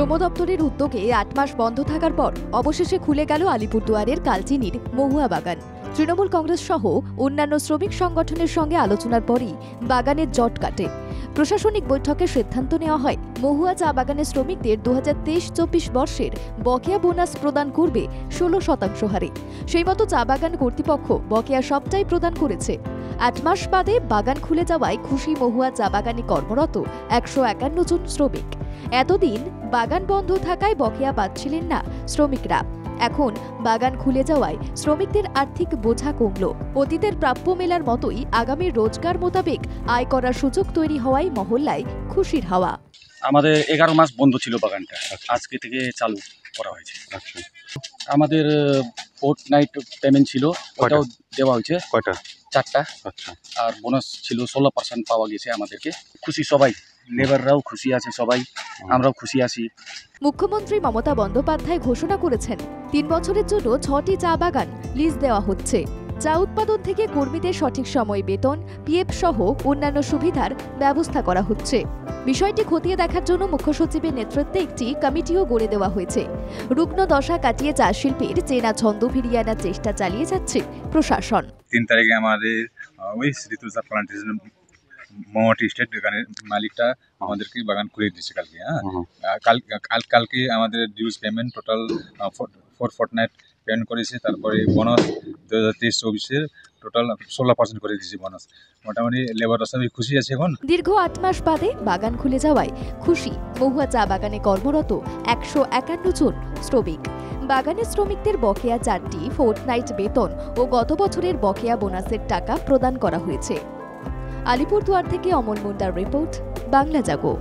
শ্রম দপ্তরের উদ্যোগে ৮ মাস বন্ধ থাকার পর অবশেষে খুলে গেল আলিপুরদুয়ারের কালচিনির মহুয়া বাগান। তৃণমূল কংগ্রেস সহ অন্যান্য শ্রমিক সংগঠনের সঙ্গে আলোচনার পরই বাগানের জট কাটে। প্রশাসনিক বৈঠকে সিদ্ধান্ত নেওয়া হয় মহুয়া চা বাগানের শ্রমিকদের 2023-24 বর্ষের বকেয়া বোনাস প্রদান করবে 16% হারে। সেই মতো চা বাগান কর্তৃপক্ষ বকেয়া সবটাই প্রদান করেছে। ৮ মাস বাদে বাগান খুলে যাওয়ায় খুশি মহুয়া চা বাগানে কর্মরত 151 জন শ্রমিক। এতদিন বাগান বন্ধ থাকায় বকেয়া পাচ্ছিলেন না শ্রমিকরা। এখন বাগান খুলে যাওয়ায় শ্রমিকদের আর্থিক বোঝা কমল। অতীতের প্রাপ্য মেলার মতোই আগামী রোজগার মোতাবেক আয় করার সুযোগ তৈরি হওয়ায় মহল্লায় খুশির হাওয়া। আমাদের 11 মাস বন্ধ ছিল বাগানটা, আজকে থেকে চালু করা হয়েছে। আমাদের ফোর্টনাইট পেমেন্ট ছিল, ওটাও দেওয়া হয়েছে। কয়টা? 4টা। আচ্ছা। আর বোনাস ছিল 16% পাওয়া গেছে আমাদেরকে। খুশি সবাই, লেবাররাও খুশি আছে, সবাই আমরাও খুশি আছি। মুখ্যমন্ত্রী মমতা বন্দ্যোপাধ্যায় ঘোষণা করেছেন 3 বছরের জন্য 6টি চা বাগান লিজ দেওয়া হচ্ছে। চা উৎপাদন থেকে কর্মীদের সঠিক সময় বেতন, পিএফ সহ অন্যান্য সুবিধার ব্যবস্থা করা হচ্ছে। বিষয়টি খতিয়ে দেখার জন্য মুখ্য সচিবের নেতৃত্বে একটি কমিটিও গড়ে দেওয়া হয়েছে। রুগ্ন দশা কাটিয়ে চা শিল্পীর চেনা ছন্দ ফিরিয়ে আনার চেষ্টা চালিয়ে যাচ্ছে প্রশাসন। 3 তারিখে আমাদের ওই ঋতু চা প্লান্টেশন মহাটি স্টেট দোকানের মালিকটা আমাদেরকে বাগান করে দিচ্ছে কালকে। কালকে আমাদের dues payment total 4 fortnight payment করেছে। তারপরে বোনাস 2023-24 টোটাল 16% করে দিয়েছে বোনাস। মোটামুটি লেবাররা সবাই খুশি আছে এখন। দীর্ঘ 8 মাস বাদে বাগান খুলে যাওয়ায় খুশি মহুয়া চা বাগানে কর্মরত 151 জন শ্রমিক। বাগানের শ্রমিকদের বকেয়া 4টি ফোর্টনাইট বেতন ও গত বছরের বকেয়া বোনাসের টাকা প্রদান করা হয়েছে। আলিপুরদুয়ার থেকে অমল মুন্ডার রিপোর্ট, বাংলা জাগো।